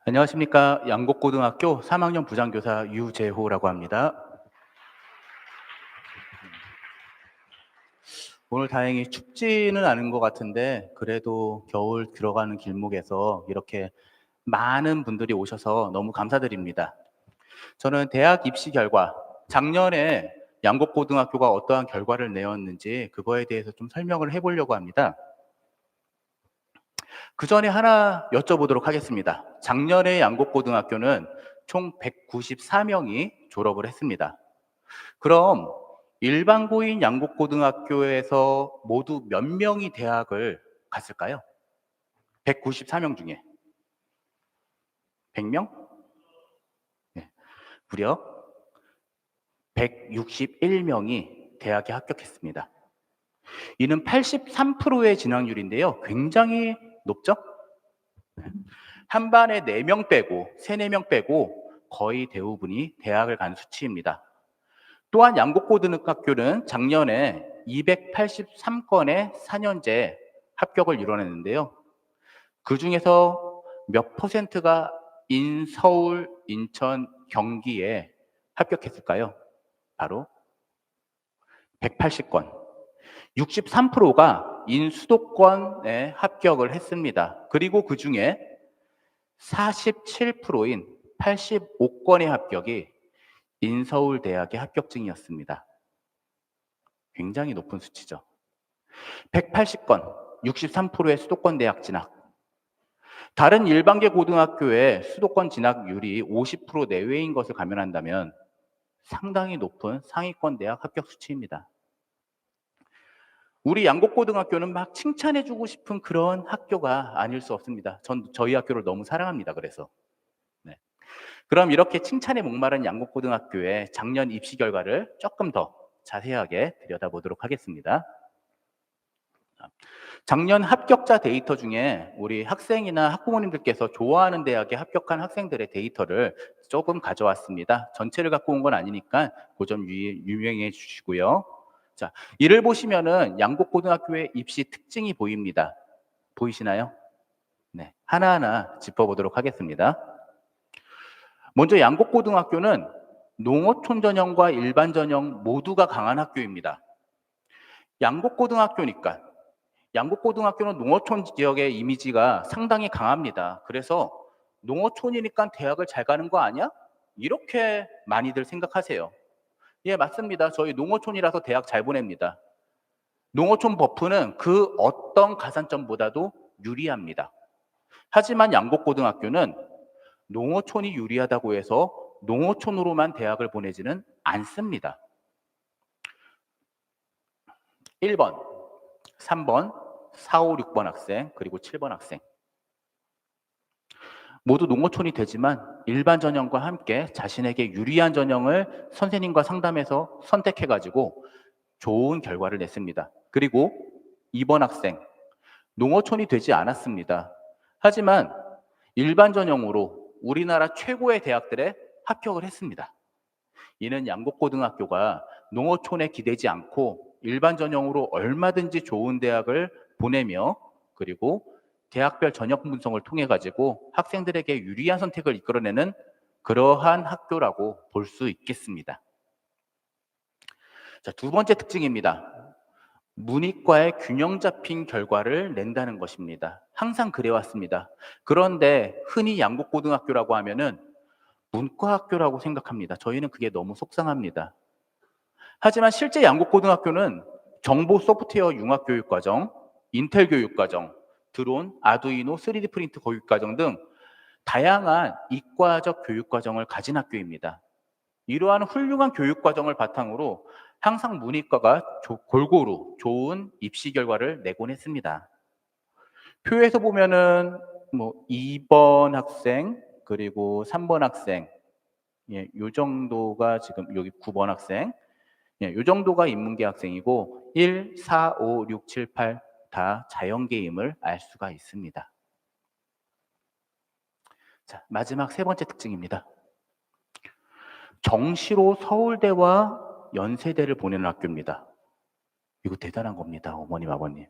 안녕하십니까. 양곡고등학교 3학년 부장교사 유재호라고 합니다. 오늘 다행히 춥지는 않은 것 같은데 그래도 겨울 들어가는 길목에서 이렇게 많은 분들이 오셔서 너무 감사드립니다. 저는 대학 입시 결과, 작년에 양곡고등학교가 어떠한 결과를 내었는지 그거에 대해서 좀 설명을 해보려고 합니다. 그 전에 하나 여쭤보도록 하겠습니다. 작년에 양곡고등학교는 총 194명이 졸업을 했습니다. 그럼 일반고인 양곡고등학교에서 모두 몇 명이 대학을 갔을까요? 194명 중에 100명? 네, 무려 161명이 대학에 합격했습니다. 이는 83%의 진학률인데요. 굉장히 높죠? 한 반에 4명 빼고, 3, 4명 빼고 거의 대부분이 대학을 간 수치입니다. 또한 양곡고등학교는 작년에 283건의 4년제 합격을 이뤄냈는데요. 그 중에서 몇 퍼센트가 인서울, 인천, 경기에 합격했을까요? 바로 180건. 63%가 인수도권에 합격을 했습니다. 그리고 그 중에 47%인 85건의 합격이 인서울대학의 합격증이었습니다. 굉장히 높은 수치죠. 180건, 63%의 수도권 대학 진학. 다른 일반계 고등학교의 수도권 진학률이 50% 내외인 것을 감안한다면 상당히 높은 상위권 대학 합격 수치입니다. 우리 양곡고등학교는 막 칭찬해주고 싶은 그런 학교가 아닐 수 없습니다. 저희 학교를 너무 사랑합니다. 그래서. 네. 그럼 이렇게 칭찬에 목마른 양곡고등학교의 작년 입시 결과를 조금 더 자세하게 들여다보도록 하겠습니다. 작년 합격자 데이터 중에 우리 학생이나 학부모님들께서 좋아하는 대학에 합격한 학생들의 데이터를 조금 가져왔습니다. 전체를 갖고 온 건 아니니까 그 점 유명해 주시고요. 자, 이를 보시면은 양곡고등학교의 입시 특징이 보입니다. 보이시나요? 네, 하나하나 짚어보도록 하겠습니다. 먼저 양곡고등학교는 농어촌 전형과 일반 전형 모두가 강한 학교입니다. 양곡고등학교니까 양곡고등학교는 농어촌 지역의 이미지가 상당히 강합니다. 그래서 농어촌이니까 대학을 잘 가는 거 아니야? 이렇게 많이들 생각하세요. 예, 맞습니다. 저희 농어촌이라서 대학 잘 보냅니다. 농어촌 버프는 그 어떤 가산점보다도 유리합니다. 하지만 양곡고등학교는 농어촌이 유리하다고 해서 농어촌으로만 대학을 보내지는 않습니다. 1번, 3번, 4, 5, 6번 학생, 그리고 7번 학생. 모두 농어촌이 되지만 일반 전형과 함께 자신에게 유리한 전형을 선생님과 상담해서 선택해가지고 좋은 결과를 냈습니다. 그리고 2번 학생, 농어촌이 되지 않았습니다. 하지만 일반 전형으로 우리나라 최고의 대학들에 합격을 했습니다. 이는 양곡고등학교가 농어촌에 기대지 않고 일반 전형으로 얼마든지 좋은 대학을 보내며 그리고 대학별 전형 분석을 통해 가지고 학생들에게 유리한 선택을 이끌어내는 그러한 학교라고 볼 수 있겠습니다. 자, 두 번째 특징입니다. 문이과의 균형 잡힌 결과를 낸다는 것입니다. 항상 그래왔습니다. 그런데 흔히 양곡고등학교라고 하면은 문과학교라고 생각합니다. 저희는 그게 너무 속상합니다. 하지만 실제 양곡고등학교는 정보 소프트웨어 융합교육과정, 인텔 교육과정, 드론, 아두이노, 3D 프린트 교육과정 등 다양한 이과적 교육과정을 가진 학교입니다. 이러한 훌륭한 교육과정을 바탕으로 항상 문이과가 골고루 좋은 입시 결과를 내곤 했습니다. 표에서 보면은 뭐 2번 학생 그리고 3번 학생, 예, 요 정도가 지금 여기 9번 학생, 예, 요 정도가 인문계 학생이고 1, 4, 5, 6, 7, 8 다 자연계임을 알 수가 있습니다. 자, 마지막 세 번째 특징입니다. 정시로 서울대와 연세대를 보내는 학교입니다. 이거 대단한 겁니다. 어머님, 아버님.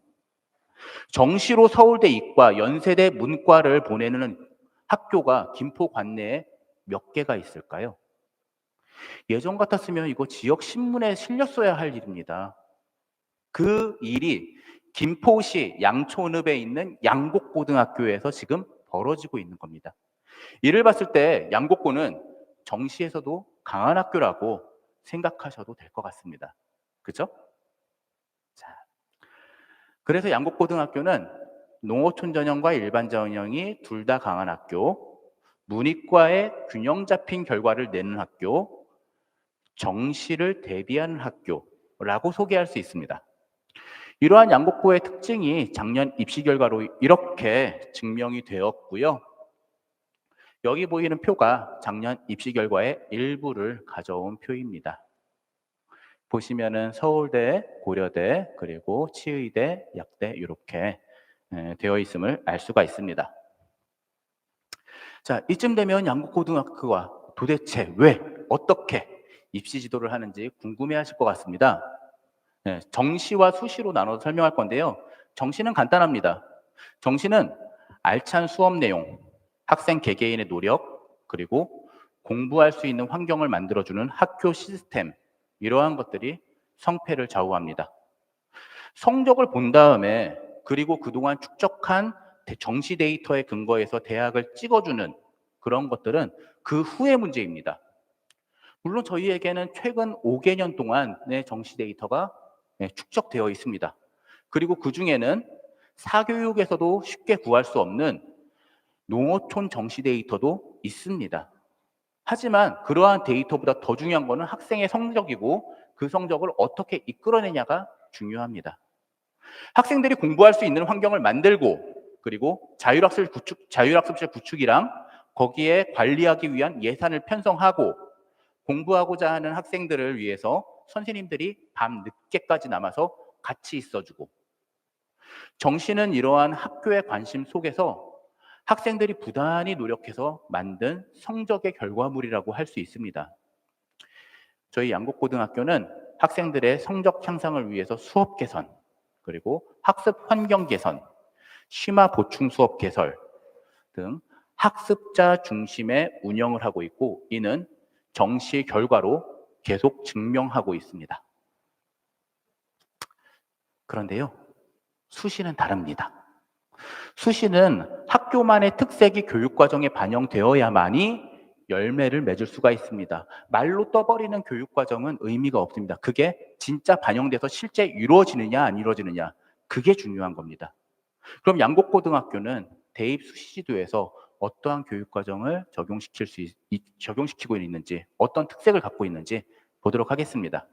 정시로 서울대 이과, 연세대 문과를 보내는 학교가 김포 관내에 몇 개가 있을까요? 예전 같았으면 이거 지역 신문에 실렸어야 할 일입니다. 그 일이 김포시 양촌읍에 있는 양곡고등학교에서 지금 벌어지고 있는 겁니다. 이를 봤을 때 양곡고는 정시에서도 강한 학교라고 생각하셔도 될 것 같습니다. 그죠? 자, 그래서 양곡고등학교는 농어촌 전형과 일반 전형이 둘 다 강한 학교, 문이과의 균형 잡힌 결과를 내는 학교, 정시를 대비하는 학교라고 소개할 수 있습니다. 이러한 양곡고의 특징이 작년 입시 결과로 이렇게 증명이 되었고요. 여기 보이는 표가 작년 입시 결과의 일부를 가져온 표입니다. 보시면은 서울대, 고려대, 그리고 치의대, 약대 이렇게 되어 있음을 알 수가 있습니다. 자, 이쯤 되면 양곡고등학교가 도대체 왜, 어떻게 입시 지도를 하는지 궁금해하실 것 같습니다. 정시와 수시로 나눠서 설명할 건데요. 정시는 간단합니다. 정시는 알찬 수업 내용, 학생 개개인의 노력, 그리고 공부할 수 있는 환경을 만들어주는 학교 시스템, 이러한 것들이 성패를 좌우합니다. 성적을 본 다음에 그리고 그동안 축적한 정시 데이터에 근거해서 대학을 찍어주는 그런 것들은 그 후의 문제입니다. 물론 저희에게는 최근 5개년 동안의 정시 데이터가 축적되어 있습니다. 그리고 그 중에는 사교육에서도 쉽게 구할 수 없는 농어촌 정시 데이터도 있습니다. 하지만 그러한 데이터보다 더 중요한 것은 학생의 성적이고 그 성적을 어떻게 이끌어내냐가 중요합니다. 학생들이 공부할 수 있는 환경을 만들고 그리고 자율학습실 구축이랑 거기에 관리하기 위한 예산을 편성하고 공부하고자 하는 학생들을 위해서 선생님들이 밤 늦게까지 남아서 같이 있어주고 정시는 이러한 학교의 관심 속에서 학생들이 부단히 노력해서 만든 성적의 결과물이라고 할 수 있습니다. 저희 양곡고등학교는 학생들의 성적 향상을 위해서 수업 개선, 그리고 학습 환경 개선, 심화 보충 수업 개설 등 학습자 중심의 운영을 하고 있고 이는 정시 결과로 계속 증명하고 있습니다. 그런데요, 수시는 다릅니다. 수시는 학교만의 특색이 교육과정에 반영되어야만이 열매를 맺을 수가 있습니다. 말로 떠버리는 교육과정은 의미가 없습니다. 그게 진짜 반영돼서 실제 이루어지느냐 안 이루어지느냐 그게 중요한 겁니다. 그럼 양곡고등학교는 대입 수시지도에서 어떠한 교육과정을 적용시키고 있는지 어떤 특색을 갖고 있는지 보도록 하겠습니다.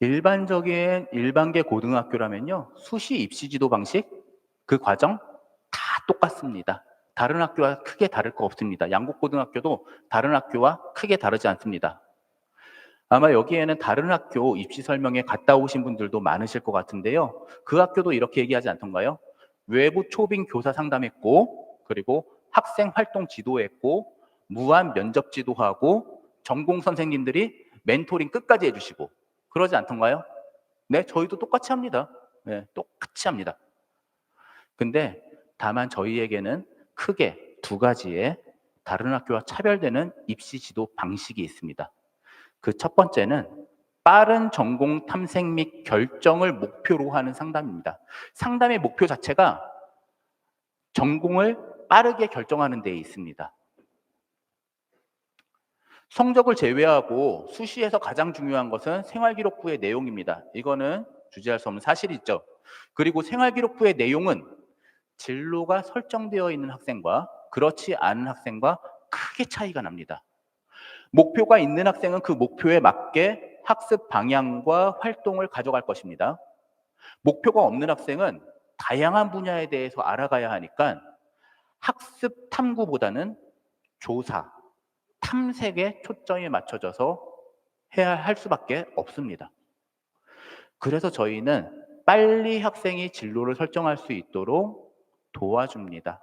일반적인 일반계 고등학교라면요, 수시 입시 지도 방식, 그 과정 다 똑같습니다. 다른 학교와 크게 다를 거 없습니다. 양곡고등학교도 다른 학교와 크게 다르지 않습니다. 아마 여기에는 다른 학교 입시 설명회 갔다 오신 분들도 많으실 것 같은데요. 그 학교도 이렇게 얘기하지 않던가요? 외부 초빙 교사 상담했고, 그리고 학생 활동 지도했고, 무한 면접 지도하고, 전공 선생님들이 멘토링 끝까지 해주시고, 그러지 않던가요? 네, 저희도 똑같이 합니다. 네, 똑같이 합니다. 근데 다만 저희에게는 크게 두 가지의 다른 학교와 차별되는 입시 지도 방식이 있습니다. 그 첫 번째는 빠른 전공 탐색 및 결정을 목표로 하는 상담입니다. 상담의 목표 자체가 전공을 빠르게 결정하는 데 있습니다. 성적을 제외하고 수시에서 가장 중요한 것은 생활기록부의 내용입니다. 이거는 주제할 수 없는 사실이죠. 그리고 생활기록부의 내용은 진로가 설정되어 있는 학생과 그렇지 않은 학생과 크게 차이가 납니다. 목표가 있는 학생은 그 목표에 맞게 학습 방향과 활동을 가져갈 것입니다. 목표가 없는 학생은 다양한 분야에 대해서 알아가야 하니까 학습 탐구보다는 조사, 탐색에 초점이 맞춰져서 해야 할 수밖에 없습니다. 그래서 저희는 빨리 학생이 진로를 설정할 수 있도록 도와줍니다.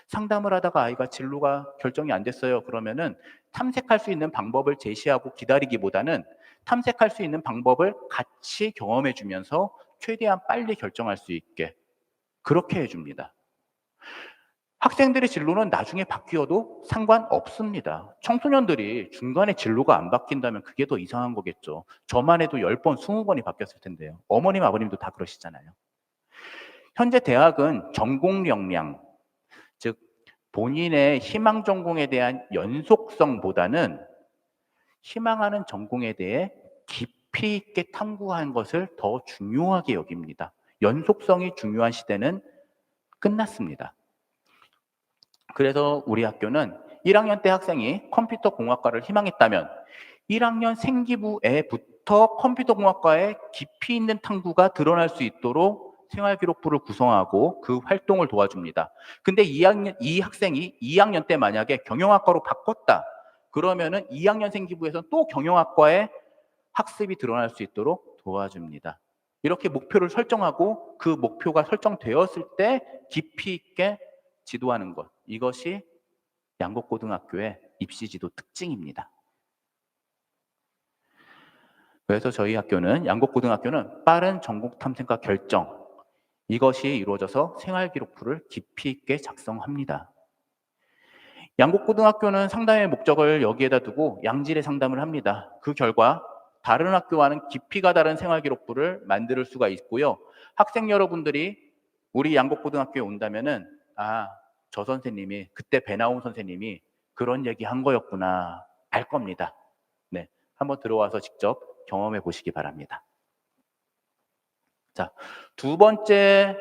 상담을 하다가 아이가 진로가 결정이 안 됐어요. 그러면은 탐색할 수 있는 방법을 제시하고 기다리기보다는 탐색할 수 있는 방법을 같이 경험해 주면서 최대한 빨리 결정할 수 있게 그렇게 해줍니다. 학생들의 진로는 나중에 바뀌어도 상관없습니다. 청소년들이 중간에 진로가 안 바뀐다면 그게 더 이상한 거겠죠. 저만 해도 10번, 20번이 바뀌었을 텐데요. 어머님, 아버님도 다 그러시잖아요. 현재 대학은 전공 역량, 즉 본인의 희망 전공에 대한 연속성보다는 희망하는 전공에 대해 깊이 있게 탐구하는 것을 더 중요하게 여깁니다. 연속성이 중요한 시대는 끝났습니다. 그래서 우리 학교는 1학년 때 학생이 컴퓨터 공학과를 희망했다면 1학년 생기부에부터 컴퓨터 공학과의 깊이 있는 탐구가 드러날 수 있도록 생활기록부를 구성하고 그 활동을 도와줍니다. 근데 이 학생이 2학년 때 만약에 경영학과로 바꿨다. 그러면은 2학년 생기부에서는 또 경영학과의 학습이 드러날 수 있도록 도와줍니다. 이렇게 목표를 설정하고 그 목표가 설정되었을 때 깊이 있게 지도하는 것. 이것이 양곡고등학교의 입시지도 특징입니다. 그래서 저희 학교는 양곡고등학교는 빠른 전공 탐색과 결정, 이것이 이루어져서 생활기록부를 깊이 있게 작성합니다. 양곡고등학교는 상담의 목적을 여기에다 두고 양질의 상담을 합니다. 그 결과 다른 학교와는 깊이가 다른 생활기록부를 만들 수가 있고요. 학생 여러분들이 우리 양곡고등학교에 온다면은 저 선생님이 그때 배나온 선생님이 그런 얘기 한 거였구나 알 겁니다. 네, 한번 들어와서 직접 경험해 보시기 바랍니다. 자, 두 번째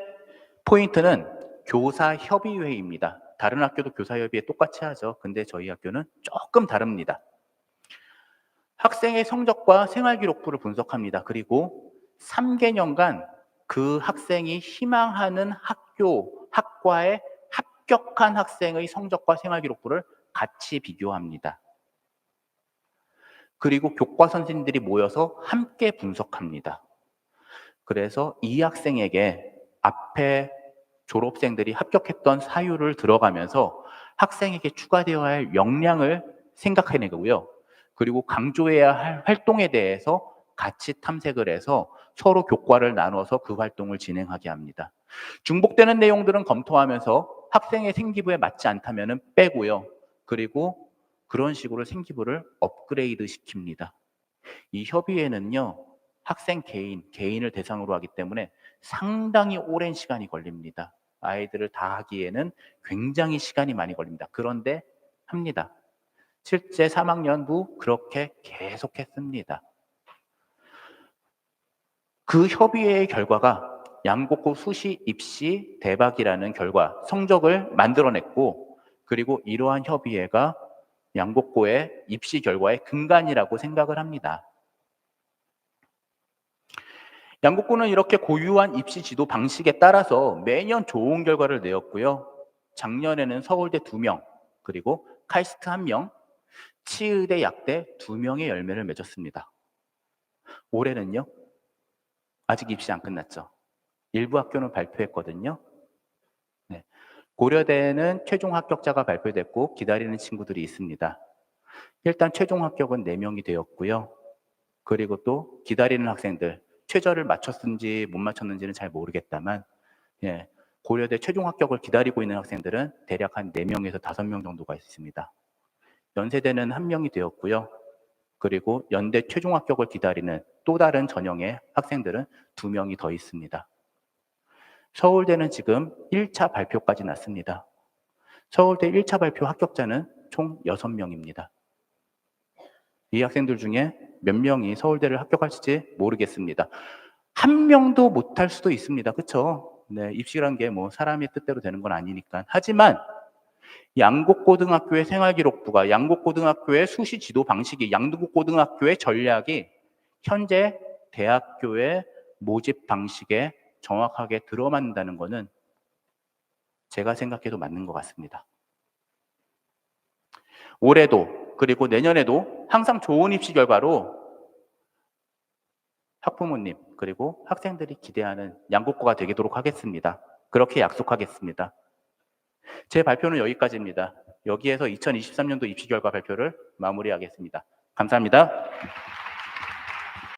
포인트는 교사협의회입니다. 다른 학교도 교사협의회 똑같이 하죠. 근데 저희 학교는 조금 다릅니다. 학생의 성적과 생활기록부를 분석합니다. 그리고 3개년간 그 학생이 희망하는 학과에 합격한 학생의 성적과 생활기록부를 같이 비교합니다. 그리고 교과 선생님들이 모여서 함께 분석합니다. 그래서 이 학생에게 앞에 졸업생들이 합격했던 사유를 들어가면서 학생에게 추가되어야 할 역량을 생각해내고요. 그리고 강조해야 할 활동에 대해서 같이 탐색을 해서 서로 교과를 나눠서 그 활동을 진행하게 합니다. 중복되는 내용들은 검토하면서 학생의 생기부에 맞지 않다면 빼고요. 그리고 그런 식으로 생기부를 업그레이드 시킵니다. 이 협의회는요, 학생 개인을 대상으로 하기 때문에 상당히 오랜 시간이 걸립니다. 아이들을 다 하기에는 굉장히 시간이 많이 걸립니다. 그런데 합니다. 실제 3학년도 그렇게 계속했습니다. 그 협의회의 결과가 양곡고 수시 입시 대박이라는 성적을 만들어냈고, 그리고 이러한 협의회가 양곡고의 입시 결과의 근간이라고 생각을 합니다. 양곡고는 이렇게 고유한 입시 지도 방식에 따라서 매년 좋은 결과를 내었고요. 작년에는 서울대 2명, 그리고 카이스트 1명, 치의대 약대 2명의 열매를 맺었습니다. 올해는요, 아직 입시 안 끝났죠. 일부 학교는 발표했거든요. 네. 고려대는 최종 합격자가 발표됐고 기다리는 친구들이 있습니다. 일단 최종 합격은 4명이 되었고요. 그리고 또 기다리는 학생들, 최저를 맞췄는지 못 맞췄는지는 잘 모르겠다만 고려대 최종 합격을 기다리고 있는 학생들은 대략 한 4명에서 5명 정도가 있습니다. 연세대는 1명이 되었고요. 그리고 연대 최종 합격을 기다리는 또 다른 전형의 학생들은 2명이 더 있습니다. 서울대는 지금 1차 발표까지 났습니다. 서울대 1차 발표 합격자는 총 6명입니다. 이 학생들 중에 몇 명이 서울대를 합격할지 모르겠습니다. 1명도 못할 수도 있습니다. 그렇죠? 네, 입시란 게 뭐 사람의 뜻대로 되는 건 아니니까. 하지만 양곡고등학교의 생활기록부가, 양곡고등학교의 수시 지도 방식이, 양곡고등학교의 전략이 현재 대학교의 모집 방식에 정확하게 들어맞는다는 것은 제가 생각해도 맞는 것 같습니다. 올해도 그리고 내년에도 항상 좋은 입시 결과로 학부모님 그리고 학생들이 기대하는 양곡고가 되도록 하겠습니다. 그렇게 약속하겠습니다. 제 발표는 여기까지입니다. 여기에서 2023년도 입시 결과 발표를 마무리하겠습니다. 감사합니다.